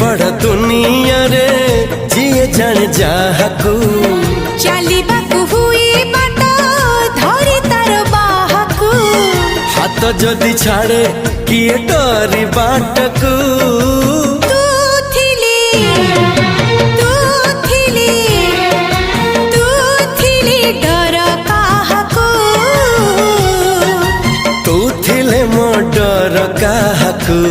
बड़ दुनिया रे जिए जान जाहकू चलिबाकू हुई बाट धरी तार बाहकू हाथ जदि छाड़े किए डरी बाटकू तू थिली डर काहकू तू थिले मो डर काहकू।